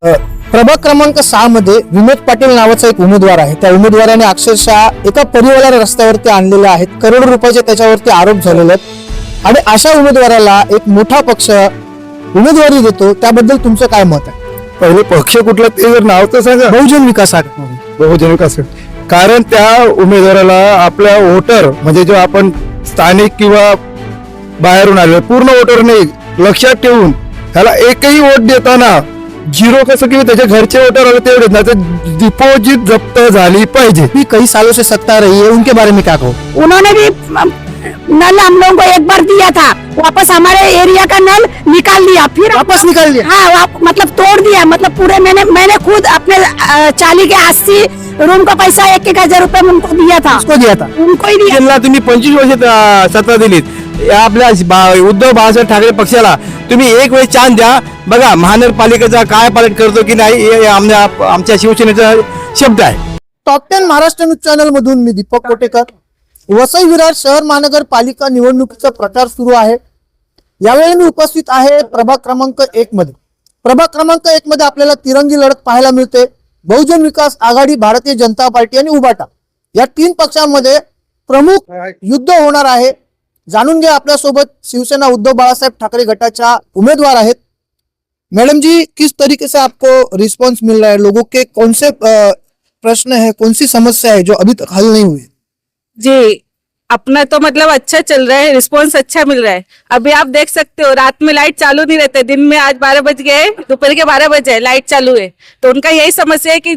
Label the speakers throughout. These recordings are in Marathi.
Speaker 1: प्रभाग क्रमांक 6 मध्ये विनोद पाटील नावाचा एक उमेदवार आहे. त्या उमेदवाराने अक्षरशः एका परिवाराला रस्त्यावरती आणलेले आहेत. करोडो रुपयाचे त्याच्यावरती आरोप झालेले आहेत आणि अशा उमेदवाराला एक मोठा पक्ष उमेदवारी देतो, त्याबद्दल तुमचं काय मत आहे?
Speaker 2: पहिले पक्ष कुठला ते जर नाव तर सांगा.
Speaker 1: बहुजन विकास आघाडी.
Speaker 2: बहुजन विकास आघाडी. कारण त्या उमेदवाराला आपल्या वोटर म्हणजे जो आपण स्थानिक किंवा बाहेरून आले पूर्ण वोटरने लक्षात ठेवून त्याला एकही वोट देताना झिरो कसं किंवा त्याच्या घरचे वोटर आले तेवढेच ना, तर डिपॉझिट जप्त झाली पाहिजे.
Speaker 1: भी कई सालों से सत्ता रही है, उनके बारे में क्या कहो?
Speaker 3: उन्होंने भी नल हम लोगों को एक बार दिया था, वापस हमारे एरिया का नल निकाल दिया, फिर
Speaker 1: वापस निकाल दिया?
Speaker 3: हाँ, मतलब तोड़ दिया, मतलब पूरे मैंने खुद अपने चाली के 80 रूम का पैसा 1,000 रुपए में उनको दिया था.
Speaker 1: उसको दिया था.
Speaker 3: उनको ही दिया.
Speaker 4: त्यांना तुम्ही 25 वर्ष सत्ता दिलीत. या आपल्या उद्धव बाळासाहेब ठाकरे पक्षाला तुम्ही एक वेळ चान्स द्या. बघा महानगरपालिकेचा काय पालट करतो की नाही हे आमच्या शिवसेनेचा शब्द आहे.
Speaker 1: टॉप 10 महाराष्ट्र न्यूज चॅनल मधून मी दीपक कोटेकर. वसई विरार शहर महानगरपालिका निवडणुकीचा प्रचार सुरू आहे. यावेळी मी उपस्थित आहे प्रभाग क्रमांक 1 मध्ये. प्रभाग क्रमांक 1 मध्ये आपल्याला तिरंगी लढत पाहायला मिळते. बहुजन विकास आघाडी, भारतीय जनता पार्टी आणि उबाटा या 3 पक्षांमध्ये प्रमुख युद्ध होणार आहे. जाणून घ्या, आपल्यासोबत शिवसेना उद्धव बाळासाहेब ठाकरे गटाच्या उमेदवार आहेत. मैडम जी, किस तरीके से आपको रिस्पांस मिल रहा है? लोगों के कौन से प्रश्न है, कौन सी समस्या है जो अभी तक हल नहीं हुई?
Speaker 5: जी, अपना तो मतलब अच्छा चल रहा है, रिस्पांस अच्छा मिल रहा है. अभी आप देख सकते हो रात में लाइट चालू नहीं रहते. दिन में आज 12 बज गए, दोपहर के 12 बजे लाइट चालू है. तो उनका यही समस्या है कि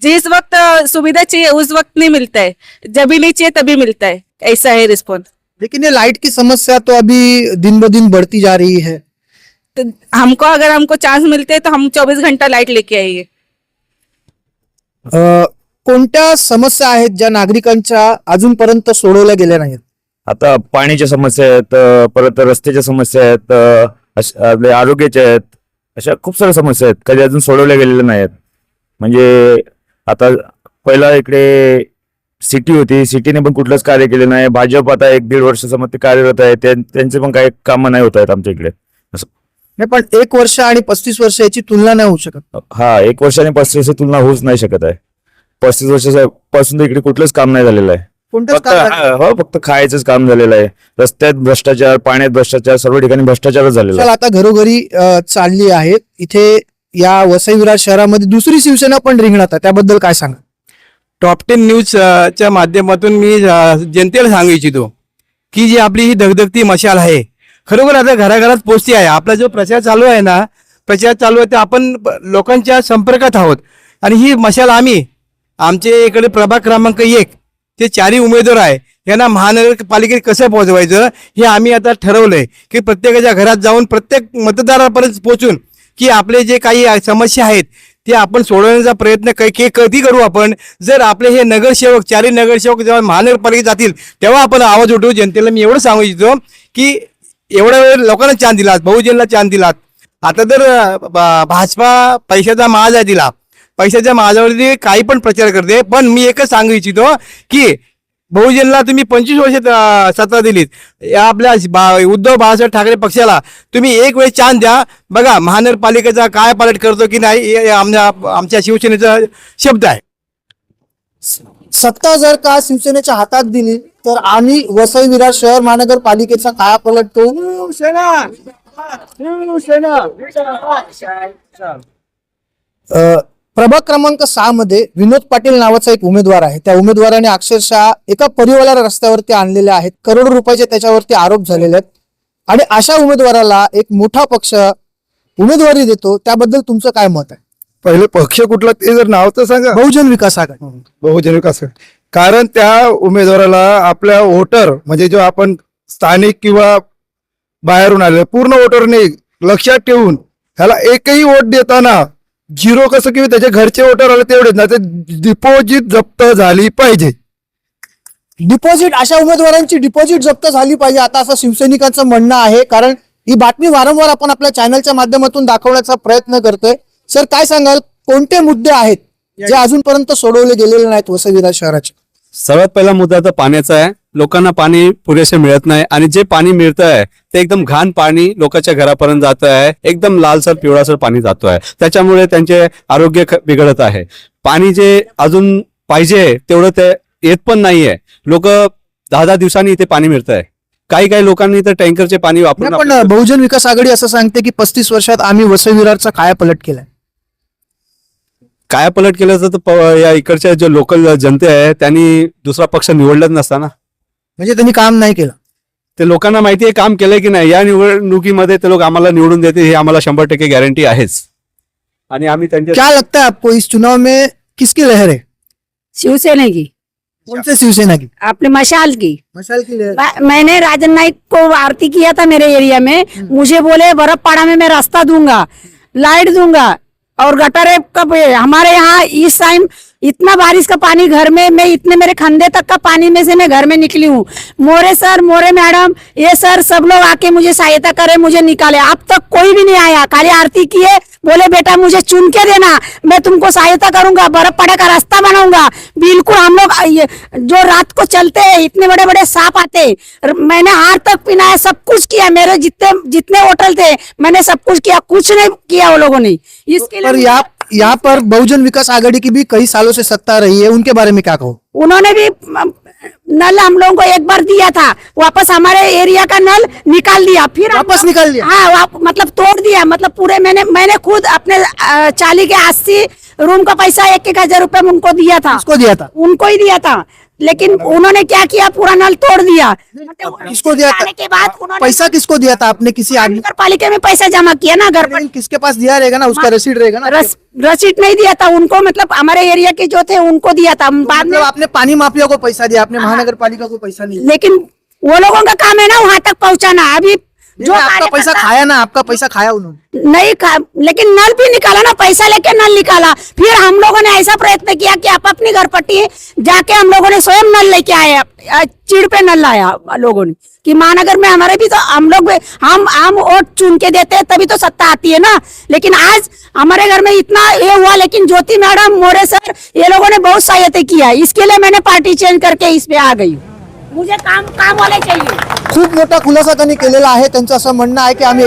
Speaker 5: जिस वक्त सुविधा चाहिए उस वक्त नहीं मिलता है, जब भी नहीं चाहिए तभी मिलता है. ऐसा है रिस्पांस.
Speaker 1: लेकिन ये लाइट की समस्या तो अभी दिन ब दिन बढ़ती जा रही है.
Speaker 5: तो अगर हमको चांस मिलते हैं तो हम 24 घंटा लाइट लेके आएंगे.
Speaker 1: कोणत्या समस्या आहेत ज्या नागरिकांच्या अजूनपर्यंत सोडवल्या गेल्या नाहीत?
Speaker 6: आता पाण्याच्या समस्या आहेत, परत रस्त्याच्या समस्या आहेत, आपल्या आरोग्याच्या आहेत, अशा खूप साऱ्या समस्या आहेत कधी अजून सोडवल्या गेलेल्या नाहीत. म्हणजे आता पहिला इकडे सिटी होती, सिटीने पण कुठलंच कार्य केलं नाही. भाजप आता 1-1.5 वर्षाचं ते कार्यरत आहे, त्यांचे पण काही कामं नाही होत आहेत आमच्या इकडे. असं
Speaker 1: नाही, पण 1 वर्ष आणि 35 वर्ष याची तुलना नाही होऊ शकत.
Speaker 6: हा, 1 वर्ष आणि 35 वर्ष तुलना होऊच नाही शकत आहे. 35 वर्षापासून इकडे कुठलंच काम नाही झालेलं आहे.
Speaker 1: कोणतंच
Speaker 6: फक्त
Speaker 1: काम नाही.
Speaker 6: हो, फक्त खायचंच काम झालेलं आहे. रस्त्यात भ्रष्टाचार, पाण्यात भ्रष्टाचार, सर्व ठिकाणी भ्रष्टाचारच झालेला
Speaker 1: चल,
Speaker 6: आहे.
Speaker 1: आता घरोघरी चालली आहे. इथे या वसई विरार शहरामध्ये दुसरी शिवसेना पण रिंगणात आहे, त्याबद्दल काय सांगा?
Speaker 4: टॉप 10 न्यूज च्या माध्यमातून मी जनतेला सांगू इच्छितो की जी आपली ही धगधगती मशाल आहे खरोखर आता घराघरात पोहोचती आहे. आपला जो प्रचार चालू आहे ना, प्रचार चालू आहे ते आपण लोकांच्या संपर्कात आहोत. आणि ही मशाल आम्ही आमचे इकडे प्रभाग क्रमांक 1 ते 4 उमेदवार आहे यांना महानगरपालिकेत कसं पोहोचवायचं हे आम्ही आता ठरवलंय की प्रत्येकाच्या घरात जाऊन प्रत्येक मतदारापर्यंत पोहोचून की आपले जे काही समस्या आहेत ते आपण सोडवण्याचा प्रयत्न कधी करू आपण. जर आपले हे नगरसेवक 4 नगरसेवक जेव्हा महानगरपालिकेत जातील तेव्हा आपण आवाज उठवू. जनतेला मी एवढं सांगू इच्छितो की एवढा वेळ लोकांना चान्स दिलात, बहुजनला चान्स दिलात. आता तर भाजपा पैशाचा महाज आहे, दिला पैशाच्या महाजावरती काही पण प्रचार करते. पण मी एकच सांगू इच्छितो की बहुजनला तुम्ही 25 वर्ष सत्ता दिलीत. या आपल्या उद्धव बाळासाहेब ठाकरे पक्षाला तुम्ही एक वेळ चान्स द्या. बघा महानगरपालिकेचा काय पालट करतो की नाही हे आमच्या शिवसेनेचा शब्द आहे.
Speaker 1: सत्ता जर का शिवसेनेच्या हातात दिली तर आम्ही वसई विरार शहर महानगरपालिकेचा काया पलटतो. प्रभाग क्रमांक 6 मध्ये विनोद पाटील नावाचा एक उमेदवार आहे. त्या उमेदवाराने अक्षरशः एका परिवाराला रस्त्यावरती आणलेले आहेत. करोडो रुपयाचे त्याच्यावरती आरोप झालेले आहेत आणि अशा उमेदवाराला एक मोठा पक्ष उमेदवारी देतो, त्याबद्दल तुमचं काय मत आहे?
Speaker 2: पहिले पक्ष कुठला ते जर नाव तर सांगा.
Speaker 1: बहुजन विकास आघाडी.
Speaker 2: बहुजन विकास आघाडी. कारण त्या उमेदवाराला आपल्या वोटर म्हणजे जो आपण स्थानिक किंवा बाहेरून आले पूर्ण वोटरने लक्षात ठेवून ह्याला एकही वोट देताना झिरो कसं किंवा त्याच्या घरचे वोटर आले तेवढेच ना, ते डिपॉझिट जप्त झाली पाहिजे.
Speaker 1: डिपॉझिट, अशा उमेदवारांची डिपॉझिट जप्त झाली पाहिजे आता असं शिवसैनिकांचं म्हणणं आहे. कारण ही बातमी वारंवार आपण आपल्या चॅनलच्या माध्यमातून दाखवण्याचा प्रयत्न करतोय. सर, काय सांगाल, कोणते मुद्दे आहेत जे अजूनपर्यंत सोडवले गेलेले नाहीत वसई विरार शहराचे?
Speaker 7: सर्वात पहिला मुद्दा तर पाण्याचा आहे. लोकांना पाणी पुरेसे मिळत नाही आणि जे पाणी मिळत आहे ते एकदम घाण पाणी लोकांच्या घरापर्यंत जात आहे. एकदम लालसर पिवळासर पाणी जातो आहे. त्याच्यामुळे त्यांचे आरोग्य बिघडत आहे. पाणी जे अजून पाहिजे तेवढं ते येत पण नाहीये. लोक 10-10 दिवसांनी इथे पाणी मिळत आहे. काही लोकांनी तर टँकरचे पाणी वापरून
Speaker 1: पण बहुजन विकास आघाडी असं सांगते की 35 वर्षात आम्ही वसई विरारचा कायापलट केलाय.
Speaker 7: काय पलट केलं तर या इकडच्या जे लोकल जनते आहे त्यांनी दुसरा पक्ष निवडलाच नसता ना.
Speaker 1: म्हणजे त्यांनी काम नाही केलं.
Speaker 7: ते लोकांना माहिती आहे काम केलंय की नाही. या निवडणुकीमध्ये ते लोक आम्हाला निवडून देते हे आम्हाला 100% गॅरंटी आहेच. आणि आम्ही त्यांच्या
Speaker 1: क्या लगता है आपको इस चुनाव में किसकी लहर है?
Speaker 3: शिवसेना की,
Speaker 1: कौन से शिवसेना की?
Speaker 3: अपने मशाल की।
Speaker 1: मशाल की लहर।
Speaker 3: मैंने राजन नाइक को आरती किया था मेरे एरिया में, मुझे बोले बर्फपाड़ा में मैं रास्ता दूंगा, लाइट दूंगा और गटर कब हमारे यहाँ इस टाइम इतना बारिश का पानी घर में, मैं इतने मेरे खंधे तक का पानी में से मैं घर में निकली हूँ। मोरे सर, मोरे मैडम, ये सर सब लोग आके मुझे सहायता करे, मुझे निकाले। अब तक कोई भी नहीं आया, खाली आरती किए, बोले बेटा मुझे चुन के देना, मैं तुमको सहायता करूंगा, बर्फपाड़ा का रास्ता बनाऊंगा। बिल्कुल हम लोग जो रात को चलते हैं, इतने बड़े बड़े सांप आते, मैंने हार तक पिनाया, सब कुछ किया। मेरे जितने होटल थे मैंने सब कुछ किया, कुछ नहीं किया वो लोगों ने। इसके
Speaker 1: पर
Speaker 3: लिए
Speaker 1: यहाँ पर बहुजन विकास आघाड़ी की भी कई सालों से सत्ता रही है, उनके बारे में क्या कहो?
Speaker 3: उन्होंने भी नल हम लोगों को एक बार दिया था, वापस हमारे एरिया का नल निकाल दिया, फिर
Speaker 1: वापस निकाल दिया?
Speaker 3: हाँ, मतलब तोड़ दिया। मतलब पूरे मैंने खुद अपने चाली के 80 रूम का पैसा 1-1 हजार रुपए उनको दिया था।
Speaker 1: किसको दिया था?
Speaker 3: उनको ही दिया था, लेकिन उन्होंने क्या किया, पूरा नल तोड़ दिया।
Speaker 1: किसको दिया था?
Speaker 3: आने के बाद उन्होंने
Speaker 1: पैसा किसको दिया था आपने? किसी आदमी?
Speaker 3: नगर पालिका में पैसा जमा किया ना घर पर।
Speaker 1: किसके पास दिया रहेगा ना, उसका रसीद रहेगा ना।
Speaker 3: रसीद नहीं दिया था उनको, मतलब हमारे एरिया के जो थे उनको दिया था बाद में।
Speaker 1: मतलब आपने पानी माफिया को पैसा दिया, आपने महानगर पालिका को पैसा नहीं दिया।
Speaker 3: लेकिन वो लोगों का काम है ना वहां तक पहुंचाना। अभी जो
Speaker 1: आपका पैसा खाया ना, आपका पैसा खाया उन्होंने।
Speaker 3: नहीं खा, लेकिन नल भी निकाला ना, पैसा लेके नल निकाला। फिर हम लोगों ने ऐसा प्रयत्न किया कि आप अपनी घर पट्टी जाके हम लोगों ने स्वयं नल लेके आए, चिड़ पे नल लाया लोगों ने कि महानगर में हमारे भी तो हम लोग हम वोट चुन के देते हैं तभी तो सत्ता आती है ना। लेकिन आज हमारे घर में इतना ये हुआ, लेकिन ज्योति मैडम, मोरे सर, ये लोगों ने बहुत सहायता किया। इसके लिए मैंने पार्टी चेंज करके इस पे आ गई। मुझे काम वाले चाहिए।
Speaker 1: खूप मोठा खुलासा त्यांनी केलेला आहे. त्यांचं असं म्हणणं आहे की आम्ही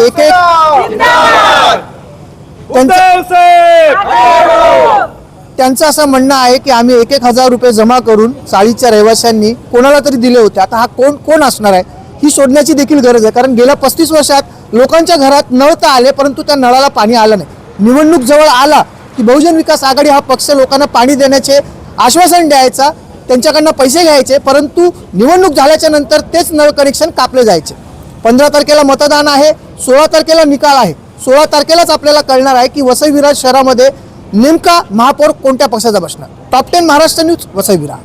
Speaker 1: त्यांचं असं म्हणणं आहे की आम्ही 1-1 हजार रुपये जमा करून चाळीच्या रहिवाशांनी कोणाला तरी दिले होते. आता हा कोण असणार आहे ही शोधण्याची देखील गरज आहे. कारण गेल्या 35 वर्षात लोकांच्या घरात नळ तर आले, परंतु त्या नळाला पाणी आलं नाही. निवडणूक जवळ आला की बहुजन विकास आघाडी हा पक्ष लोकांना पाणी देण्याचे आश्वासन द्यायचा, त्यांच्याकडनं पैसे घ्यायचे, परंतु निवडणूक झाल्याच्या नंतर तेच नळ कनेक्शन कापले जायचे. 15 तारखेला मतदान आहे, 16 तारखेला निकाल आहे. 16 तारखेलाच आपल्याला कळणार आहे की वसई विरार शहरामध्ये नेमका महापौर कोणत्या पक्षाचा बसणार. Top 10 Maharashtra news, Vasai Virar.